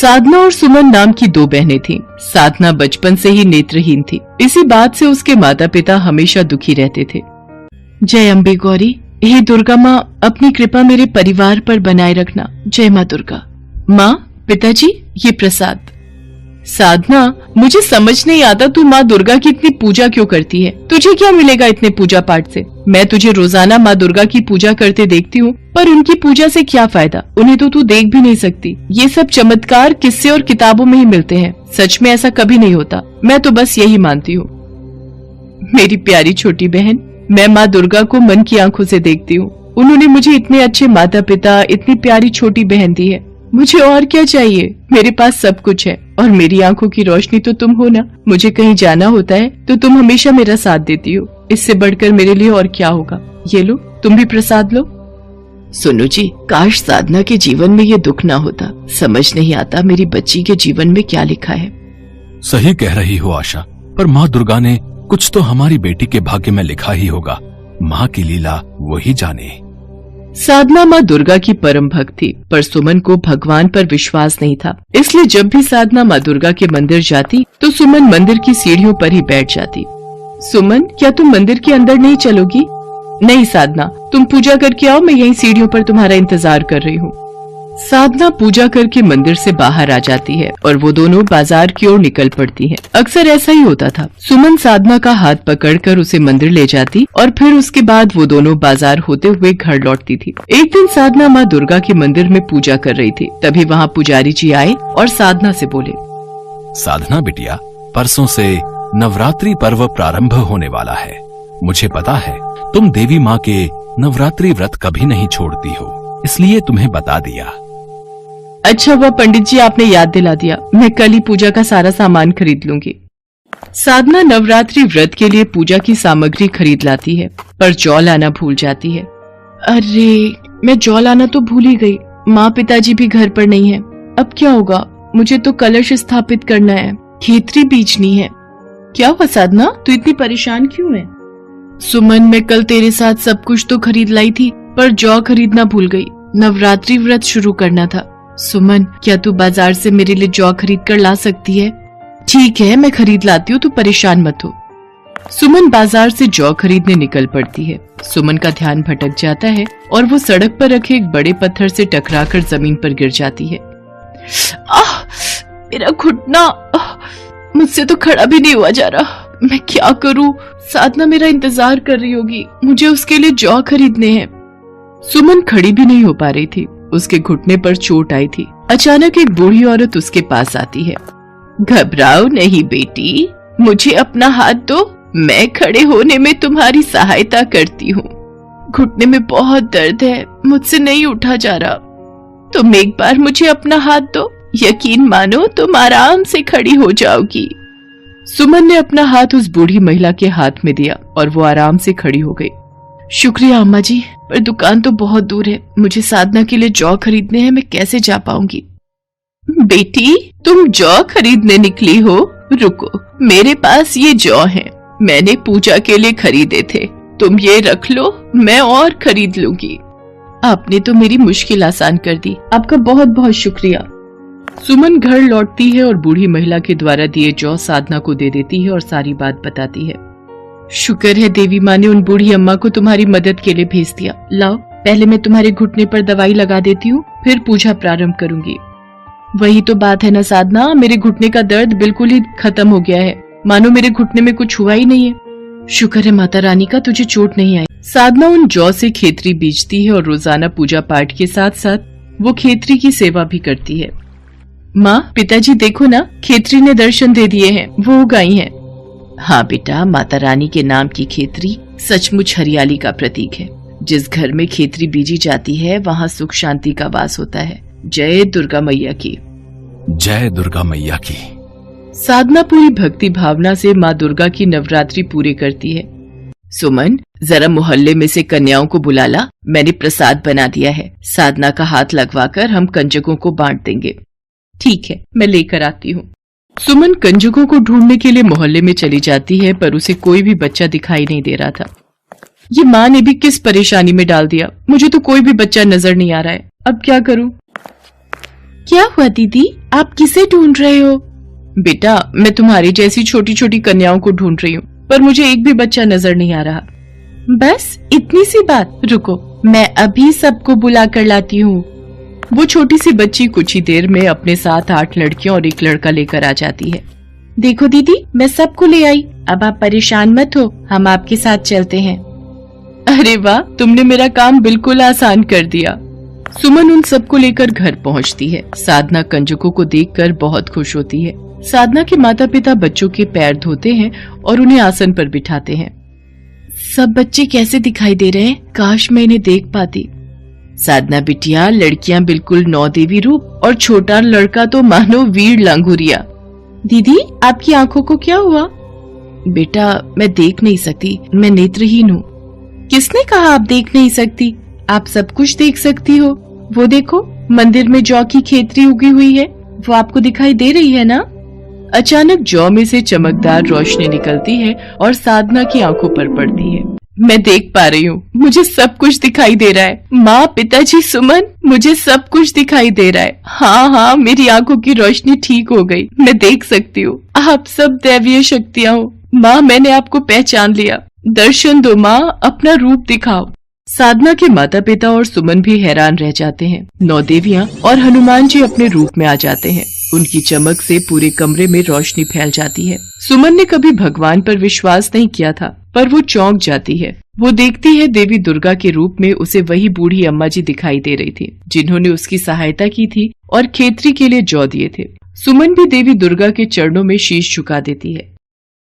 साधना और सुमन नाम की दो बहनें थीं। साधना बचपन से ही नेत्रहीन थी। इसी बात से उसके माता पिता हमेशा दुखी रहते थे। जय अम्बे गौरी, हे दुर्गा माँ, अपनी कृपा मेरे परिवार पर बनाए रखना। जय माँ दुर्गा। माँ, पिताजी, ये प्रसाद। साधना, मुझे समझ नहीं आता तू माँ दुर्गा की इतनी पूजा क्यों करती है? तुझे क्या मिलेगा इतने पूजा पाठ से? मैं तुझे रोजाना माँ दुर्गा की पूजा करते देखती हूँ, पर उनकी पूजा से क्या फायदा? उन्हें तो तू देख भी नहीं सकती। ये सब चमत्कार किस्से और किताबों में ही मिलते हैं, सच में ऐसा कभी नहीं होता। मैं तो बस यही मानती हूँ। मेरी प्यारी छोटी बहन, मैं माँ दुर्गा को मन की आंखों से देखती हूँ। उन्होंने मुझे इतने अच्छे माता पिता, इतनी प्यारी छोटी बहन दी है। मुझे और क्या चाहिए? मेरे पास सब कुछ है और मेरी आंखों की रोशनी तो तुम हो ना। मुझे कहीं जाना होता है तो तुम हमेशा मेरा साथ देती हो। इससे बढ़कर मेरे लिए और क्या होगा? ये लो, तुम भी प्रसाद लो। सुनो जी, काश साधना के जीवन में ये दुख ना होता। समझ नहीं आता मेरी बच्ची के जीवन में क्या लिखा है। सही कह रही हो आशा, पर माँ दुर्गा ने कुछ तो हमारी बेटी के भाग्य में लिखा ही होगा। माँ की लीला वही जाने। साधना माँ दुर्गा की परम भक्त थी, पर सुमन को भगवान पर विश्वास नहीं था। इसलिए जब भी साधना माँ दुर्गा के मंदिर जाती तो सुमन मंदिर की सीढ़ियों पर ही बैठ जाती। सुमन, क्या तुम मंदिर के अंदर नहीं चलोगी? नहीं साधना, तुम पूजा करके आओ, मैं यहीं सीढ़ियों पर तुम्हारा इंतजार कर रही हूँ। साधना पूजा करके मंदिर से बाहर आ जाती है और वो दोनों बाजार की ओर निकल पड़ती हैं। अक्सर ऐसा ही होता था। सुमन साधना का हाथ पकड़कर उसे मंदिर ले जाती और फिर उसके बाद वो दोनों बाजार होते हुए घर लौटती थी। एक दिन साधना माँ दुर्गा के मंदिर में पूजा कर रही थी। तभी वहाँ पुजारी जी आए और साधना से बोले, साधना बिटिया, परसों से नवरात्रि पर्व प्रारंभ होने वाला है। मुझे पता है तुम देवी माँ के नवरात्रि व्रत कभी नहीं छोड़ती हो, इसलिए तुम्हें बता दिया। अच्छा हुआ पंडित जी, आपने याद दिला दिया। मैं कल ही पूजा का सारा सामान खरीद लूंगी। साधना नवरात्रि व्रत के लिए पूजा की सामग्री खरीद लाती है, पर जौ लाना भूल जाती है। अरे, मैं जौ लाना तो भूल ही गई। माँ पिताजी भी घर पर नहीं है। अब क्या होगा? मुझे तो कलश स्थापित करना है, खेतरी बीजनी है। क्या हुआ साधना, तू इतनी परेशान क्यों है? सुमन, मैं कल तेरे साथ सब कुछ तो खरीद लाई थी, पर जौ खरीदना भूल गई। नवरात्रि व्रत शुरू करना था। सुमन, क्या तू बाजार से मेरे लिए जौ खरीद कर ला सकती है? ठीक है, मैं खरीद लाती हूँ, तू परेशान मत हो। सुमन बाजार से जौ खरीदने निकल पड़ती है। सुमन का ध्यान भटक जाता है और वो सड़क पर रखे एक बड़े पत्थर से टकराकर जमीन पर गिर जाती है। आह, मेरा घुटना, मुझसे तो खड़ा भी नहीं हुआ जा रहा। मैं क्या करूं? साधना मेरा इंतजार कर रही होगी, मुझे उसके लिए जौ खरीदने हैं। सुमन खड़ी भी नहीं हो पा रही थी, उसके घुटने पर चोट आई थी। अचानक एक बूढ़ी औरत उसके पास आती है। घबराओ नहीं बेटी, मुझे अपना हाथ दो, मैं खड़े होने में तुम्हारी सहायता करती हूँ। घुटने में बहुत दर्द है, मुझसे नहीं उठा जा रहा। तुम एक बार मुझे अपना हाथ दो, यकीन मानो तुम आराम से खड़ी हो जाओगी। सुमन ने अपना हाथ उस बूढ़ी महिला के हाथ में दिया और वो आराम से खड़ी हो गई। शुक्रिया अम्मा जी, पर दुकान तो बहुत दूर है। मुझे साधना के लिए जौ खरीदने हैं, मैं कैसे जा पाऊंगी? बेटी, तुम जौ खरीदने निकली हो? रुको, मेरे पास ये जौ हैं, मैंने पूजा के लिए खरीदे थे। तुम ये रख लो, मैं और खरीद लूंगी। आपने तो मेरी मुश्किल आसान कर दी, आपका बहुत बहुत शुक्रिया। सुमन घर लौटती है और बूढ़ी महिला के द्वारा दिए जौ साधना को दे देती है और सारी बात बताती है। शुक्र है देवी माँ ने उन बूढ़ी अम्मा को तुम्हारी मदद के लिए भेज दिया। लाओ, पहले मैं तुम्हारे घुटने पर दवाई लगा देती हूँ, फिर पूजा प्रारंभ करूंगी। वही तो बात है ना साधना, मेरे घुटने का दर्द बिल्कुल ही खत्म हो गया है, मानो मेरे घुटने में कुछ हुआ ही नहीं है। शुक्र है माता रानी का तुझे चोट नहीं आई। साधना उन जौ से खेतरी बीजती है और रोजाना पूजा पाठ के साथ साथ वो खेतरी की सेवा भी करती है। माँ, पिताजी देखो ना, खेतरी ने दर्शन दे दिए हैं, वो उगाई हैं। हाँ बेटा, माता रानी के नाम की खेतरी सचमुच हरियाली का प्रतीक है। जिस घर में खेतरी बीजी जाती है वहाँ सुख शांति का वास होता है। जय दुर्गा मैया की। जय दुर्गा मैया की। साधना पूरी भक्ति भावना से माँ दुर्गा की नवरात्रि पूरी करती है। सुमन, जरा मोहल्ले में से कन्याओं को बुला ला, मैंने प्रसाद बना दिया है। साधना का हाथ लगवाकर हम कंजकों को बांट देंगे। ठीक है, मैं लेकर आती हूँ। सुमन कंजकों को ढूंढने के लिए मोहल्ले में चली जाती है, पर उसे कोई भी बच्चा दिखाई नहीं दे रहा था। ये माँ ने भी किस परेशानी में डाल दिया, मुझे तो कोई भी बच्चा नजर नहीं आ रहा है। अब क्या करूँ? क्या हुआ दीदी, आप किसे ढूंढ रहे हो? बेटा, मैं तुम्हारी जैसी छोटी छोटी कन्याओं को ढूंढ रही हूँ, पर मुझे एक भी बच्चा नजर नहीं आ रहा। बस इतनी सी बात, रुको मैं अभी सबको बुला कर लाती हूँ। वो छोटी सी बच्ची कुछ ही देर में अपने साथ 8 लड़कियां और एक लड़का लेकर आ जाती है। देखो दीदी, मैं सबको ले आई, अब आप परेशान मत हो, हम आपके साथ चलते हैं। अरे वाह, तुमने मेरा काम बिल्कुल आसान कर दिया। सुमन उन सबको लेकर घर पहुंचती है। साधना कंजकों को देखकर बहुत खुश होती है। साधना के माता पिता बच्चों के पैर धोते हैं और उन्हें आसन पर बिठाते हैं। सब बच्चे कैसे दिखाई दे रहे हैं? काश मैं इन्हें देख पाती। साधना बिटिया, लड़कियां बिल्कुल 9 देवी रूप और छोटा लड़का तो मानो वीर लांगुरिया। दीदी, आपकी आंखों को क्या हुआ? बेटा, मैं देख नहीं सकती, मैं नेत्रहीन हूँ। किसने कहा आप देख नहीं सकती? आप सब कुछ देख सकती हो। वो देखो, मंदिर में जौ की खेतरी उगी हुई है, वो आपको दिखाई दे रही है ना? अचानक जौ में से चमकदार रोशनी निकलती है और साधना की आंखों पर पड़ती है। मैं देख पा रही हूँ, मुझे सब कुछ दिखाई दे रहा है। माँ, पिताजी, सुमन, मुझे सब कुछ दिखाई दे रहा है। हाँ, मेरी आंखों की रोशनी ठीक हो गई, मैं देख सकती हूँ। आप सब दैवीय शक्तियाँ हो। माँ, मैंने आपको पहचान लिया। दर्शन दो माँ, अपना रूप दिखाओ। साधना के माता पिता और सुमन भी हैरान रह जाते हैं। 9 देवियां और हनुमान जी अपने रूप में आ जाते हैं। उनकी चमक से पूरे कमरे में रोशनी फैल जाती है। सुमन ने कभी भगवान पर विश्वास नहीं किया था, पर वो चौंक जाती है। वो देखती है देवी दुर्गा के रूप में उसे वही बूढ़ी अम्मा जी दिखाई दे रही थी, जिन्होंने उसकी सहायता की थी और खेतरी के लिए जौ दिए थे। सुमन भी देवी दुर्गा के चरणों में शीश झुका देती है।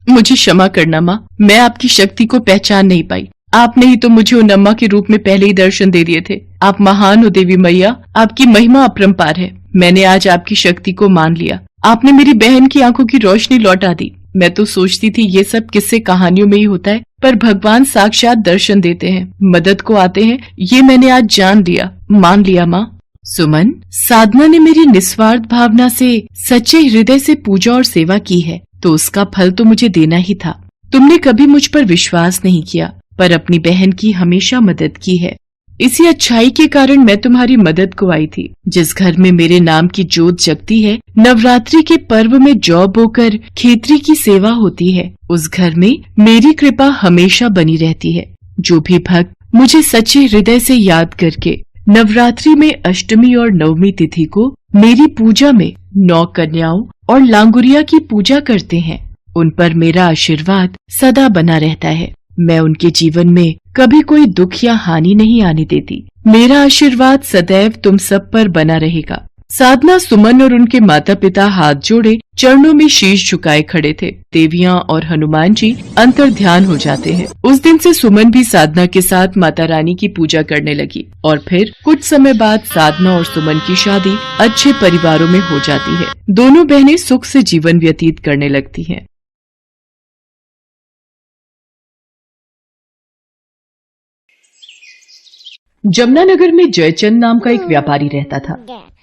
मुझे क्षमा करना माँ, मैं आपकी शक्ति को पहचान नहीं पाई। आपने ही तो मुझे उन अम्मा के रूप में पहले ही दर्शन दे दिए थे। आप महान हो देवी मैया, आपकी महिमा अपरंपार है। मैंने आज आपकी शक्ति को मान लिया। आपने मेरी बहन की आंखों की रोशनी लौटा दी। मैं तो सोचती थी ये सब किस्से कहानियों में ही होता है, पर भगवान साक्षात दर्शन देते हैं, मदद को आते हैं, ये मैंने आज जान लिया, मान लिया माँ। सुमन, साधना ने मेरी निस्वार्थ भावना से, सच्चे हृदय से पूजा और सेवा की है, तो उसका फल तो मुझे देना ही था। तुमने कभी मुझ पर विश्वास नहीं किया, पर अपनी बहन की हमेशा मदद की है। इसी अच्छाई के कारण मैं तुम्हारी मदद को आई थी। जिस घर में मेरे नाम की जोत जगती है, नवरात्रि के पर्व में जौ बोकर खेतरी की सेवा होती है, उस घर में मेरी कृपा हमेशा बनी रहती है। जो भी भक्त मुझे सच्चे हृदय से याद करके नवरात्रि में अष्टमी और नवमी तिथि को मेरी पूजा में 9 कन्याओं और लांगुरिया की पूजा करते हैं, उन पर मेरा आशीर्वाद सदा बना रहता है। मैं उनके जीवन में कभी कोई दुख या हानि नहीं आने देती। मेरा आशीर्वाद सदैव तुम सब पर बना रहेगा। साधना, सुमन और उनके माता पिता हाथ जोड़े चरणों में शीश झुकाए खड़े थे। देवियां और हनुमान जी अंतर्ध्यान हो जाते हैं। उस दिन से सुमन भी साधना के साथ माता रानी की पूजा करने लगी और फिर कुछ समय बाद साधना और सुमन की शादी अच्छे परिवारों में हो जाती है। दोनों बहनें सुख से जीवन व्यतीत करने लगती हैं। जमुनानगर में जयचंद नाम का एक व्यापारी रहता था।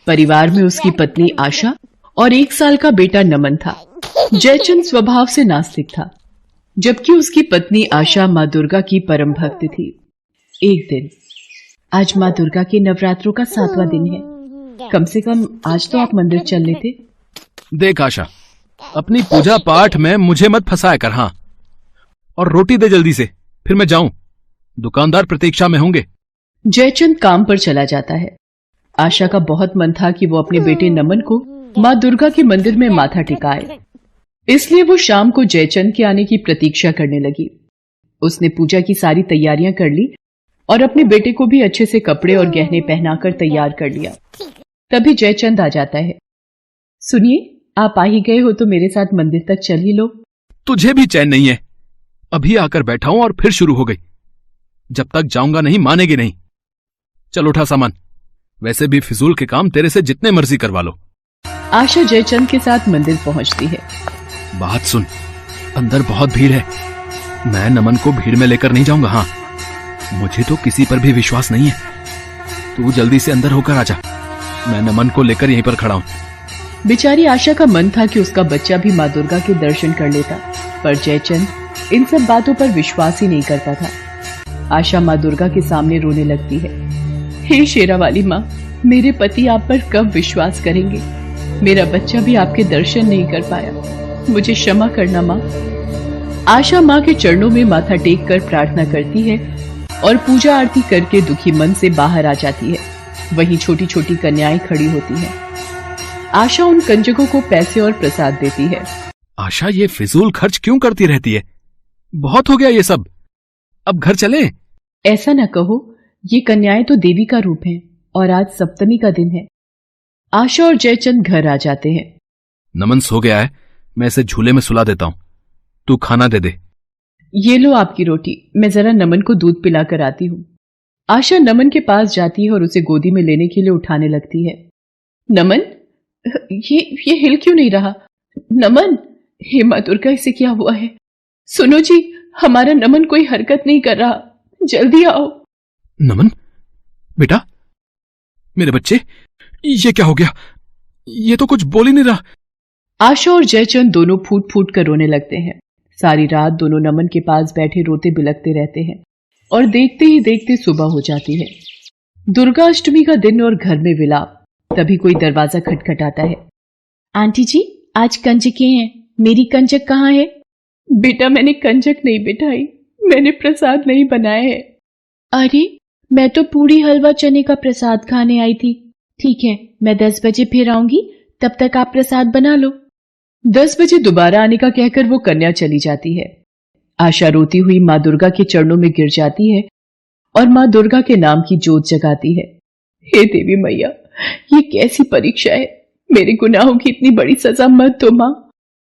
परिवार में उसकी पत्नी आशा और 1 साल का बेटा नमन था। जयचंद स्वभाव से नास्तिक था, जबकि उसकी पत्नी आशा माँ दुर्गा की परम भक्त थी। एक दिन, आज माँ दुर्गा के नवरात्रों का 7वां दिन है। कम से कम आज तो आप मंदिर चल लेते। देख आशा, अपनी पूजा पाठ में मुझे मत फंसाया कर। हाँ, और रोटी दे जल्दी से, फिर मैं जाऊं। दुकानदार प्रतीक्षा में होंगे। जयचंद काम पर चला जाता है। आशा का बहुत मन था कि वो अपने बेटे नमन को माँ दुर्गा के मंदिर में माथा टिकाए, इसलिए वो शाम को जयचंद के आने की प्रतीक्षा करने लगी। उसने पूजा की सारी तैयारियां कर ली और अपने बेटे को भी अच्छे से कपड़े और गहने पहनाकर तैयार कर लिया। तभी जयचंद आ जाता है। सुनिए, आप आ ही गए हो तो मेरे साथ मंदिर तक चल ही लो। तुझे भी चैन नहीं है? अभी आकर बैठा हूं और फिर शुरू हो गई। जब तक जाऊंगा नहीं मानेगी नहीं। चल उठा सामान, वैसे भी फिजूल के काम तेरे से जितने मर्जी करवा लो। आशा जयचंद के साथ मंदिर पहुंचती है। बात सुन, अंदर बहुत भीड़ है, मैं नमन को भीड़ में लेकर नहीं जाऊंगा। हाँ, मुझे तो किसी पर भी विश्वास नहीं है। तू जल्दी से अंदर होकर आजा, मैं नमन को लेकर यहीं पर खड़ा हूं। बेचारी आशा का मन था कि उसका बच्चा भी माँ दुर्गा के दर्शन कर लेता, पर जयचंद इन सब बातों पर विश्वास ही नहीं करता था। आशा माँ दुर्गा के सामने रोने लगती है। हे शेरा वाली माँ, मेरे पति आप पर कब विश्वास करेंगे? मेरा बच्चा भी आपके दर्शन नहीं कर पाया, मुझे क्षमा करना माँ। आशा माँ के चरणों में माथा टेक कर प्रार्थना करती है और पूजा आरती करके दुखी मन से बाहर आ जाती है। वहीं छोटी छोटी कन्याएं खड़ी होती हैं। आशा उन कंजकों को पैसे और प्रसाद देती है। आशा ये फिजूल खर्च क्यों करती रहती है? बहुत हो गया ये सब, अब घर चलें। ऐसा न कहो, ये कन्याएं तो देवी का रूप हैं और आज सप्तमी का दिन है। आशा और जयचंद घर आ जाते हैं। नमन सो गया है, मैं इसे झूले में सुला देता हूं, तू खाना दे दे। ये लो आपकी रोटी, मैं जरा नमन को दूध पिला कर आती हूँ। आशा नमन के पास जाती है और उसे गोदी में लेने के लिए उठाने लगती है। नमन, ये हिल क्यों नहीं रहा? नमन, हे माँ दुर्गा, इसे क्या हुआ है? सुनो जी, हमारा नमन कोई हरकत नहीं कर रहा, जल्दी आओ। नमन बेटा, मेरे बच्चे, ये क्या हो गया? ये तो कुछ बोल ही नहीं रहा। आशा और जयचंद दोनों फूट फूट कर रोने लगते हैं। सारी रात दोनों नमन के पास बैठे रोते बिलखते रहते हैं और देखते ही देखते सुबह हो जाती है। दुर्गा अष्टमी का दिन और घर में विलाप। तभी कोई दरवाजा खटखटाता है। आंटी जी, आज कंजकें हैं, मेरी कंजक कहाँ है? बेटा, मैंने कंजक नहीं बिठाई, मैंने प्रसाद नहीं बनाया है। अरे, मैं तो पूरी हलवा चने का प्रसाद खाने आई थी। ठीक है, मैं 10 बजे फिर आऊंगी, तब तक आप प्रसाद बना लो। 10 बजे दोबारा आने का कहकर वो कन्या चली जाती है। आशा रोती हुई माँ दुर्गा के चरणों में गिर जाती है और माँ दुर्गा के नाम की जोत जगाती है। हे देवी मैया, ये कैसी परीक्षा है? मेरे गुनाहों की इतनी बड़ी सजा मत दो माँ,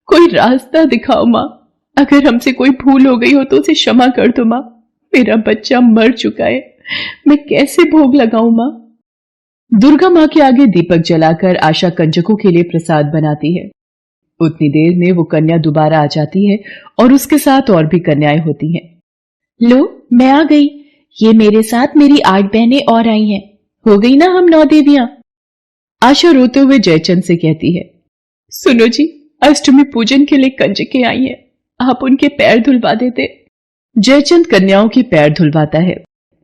कोई रास्ता दिखाओ माँ। अगर हमसे कोई भूल हो गई हो तो उसे क्षमा कर दो माँ। मेरा बच्चा मर चुका है, मैं कैसे भोग लगाऊं माँ? दुर्गा माँ के आगे दीपक जलाकर आशा कंजकों के लिए प्रसाद बनाती है। उतनी देर में वो कन्या दोबारा आ जाती है और उसके साथ और भी कन्याएं होती हैं। लो, मैं आ गई, ये मेरे साथ मेरी 8 बहनें और आई हैं, हो गई ना हम 9 देवियां। आशा रोते हुए जयचंद से कहती है, सुनो जी, अष्टमी पूजन के लिए कंजकें आई हैं, आप उनके पैर धुलवा देते। जयचंद कन्याओं के पैर धुलवाता है।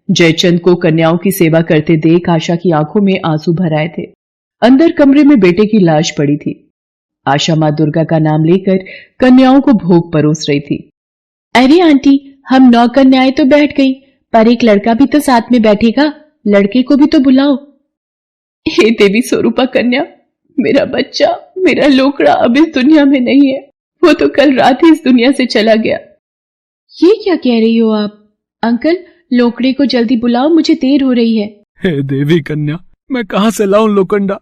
जयचंद को कन्याओं की सेवा करते देख आशा की आंखों में आंसू भर आए थे। अंदर कमरे में बेटे की लाश पड़ी थी। आशा माँ दुर्गा का नाम लेकर कन्याओं को भोग परोस रही थी। अरे आंटी, हम 9 कन्याएं तो बैठ गई, पर एक लड़का भी तो साथ में बैठेगा, लड़के को भी तो बुलाओ। हे देवी स्वरूपा कन्या, मेरा बच्चा, मेरा लोकड़ा अब इस दुनिया में नहीं है, वो तो कल रात ही इस दुनिया से चला गया। ये क्या कह रही हो आप? अंकल, लोकड़े को जल्दी बुलाओ, मुझे देर हो रही है। हे देवी कन्या, मैं कहां से लाऊं लोकंडा?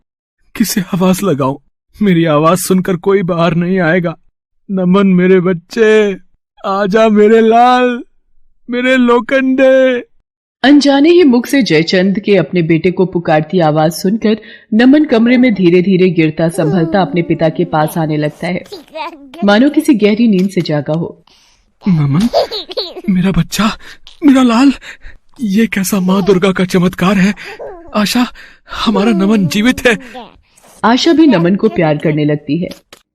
किसे आवाज लगाऊं? मेरी आवाज सुनकर कोई बाहर नहीं आएगा। नमन मेरे बच्चे, आजा मेरे लाल, मेरे लोकंडे। अनजाने ही मुख से जयचंद के अपने बेटे को पुकारती आवाज सुनकर नमन कमरे में धीरे धीरे गिरता संभलता अपने पिता के पास आने लगता है, मानो किसी गहरी नींद से जागा हो। नमन, मेरा बच्चा, मेरा लाल, ये कैसा माँ दुर्गा का चमत्कार है। आशा, हमारा नमन जीवित है। आशा भी नमन को प्यार करने लगती है।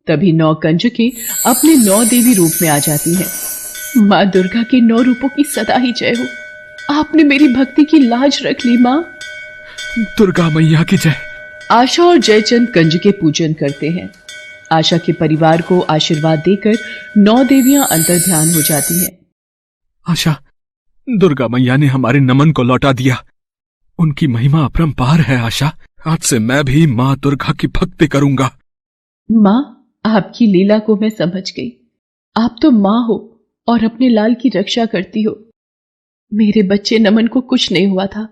तभी 9 कंजकें अपने 9 देवी रूप में आ जाती हैं। माँ दुर्गा के 9 रूपों की सदा ही जय हो। आपने मेरी भक्ति की लाज रख ली माँ। दुर्गा मैया की जय। आशा और जयचंद कंजके पूजन करते हैं। आशा के परिवार को आशीर्वाद देकर 9 देवियां अंतर ध्यान हो जाती हैं। आशा, दुर्गा मैया ने हमारे नमन को लौटा दिया। उनकी महिमा अपरंपार है। आशा, आज से मैं भी माँ दुर्गा की भक्ति करूंगा। माँ, आपकी लीला को मैं समझ गई। आप तो माँ हो और अपने लाल की रक्षा करती हो। मेरे बच्चे नमन को कुछ नहीं हुआ था।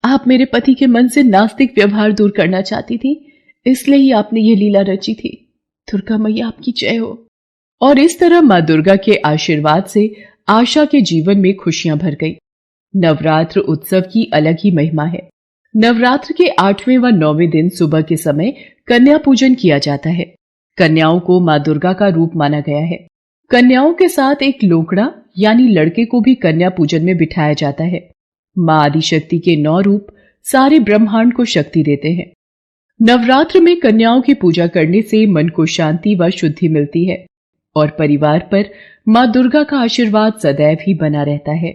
आप मेरे पति के मन से नास्तिक व्यवहार दूर करना चाहती थी, इसलिए ही आपने ये लीला रची थी। दुर्गा मैया आपकी जय हो। और इस तरह माँ दुर्गा के आशीर्वाद से आशा के जीवन में खुशियां भर गई। नवरात्र उत्सव की अलग ही महिमा है। नवरात्र के 8वें व 9वें दिन सुबह के समय कन्या पूजन किया जाता है। कन्याओं को माँ दुर्गा का रूप माना गया है। कन्याओं के साथ एक लोकड़ा यानी लड़के को भी कन्या पूजन में बिठाया जाता है। माँ आदिशक्ति के 9 रूप सारे ब्रह्मांड को शक्ति देते हैं। नवरात्र में कन्याओं की पूजा करने से मन को शांति व शुद्धि मिलती है और परिवार पर माँ दुर्गा का आशीर्वाद सदैव ही बना रहता है।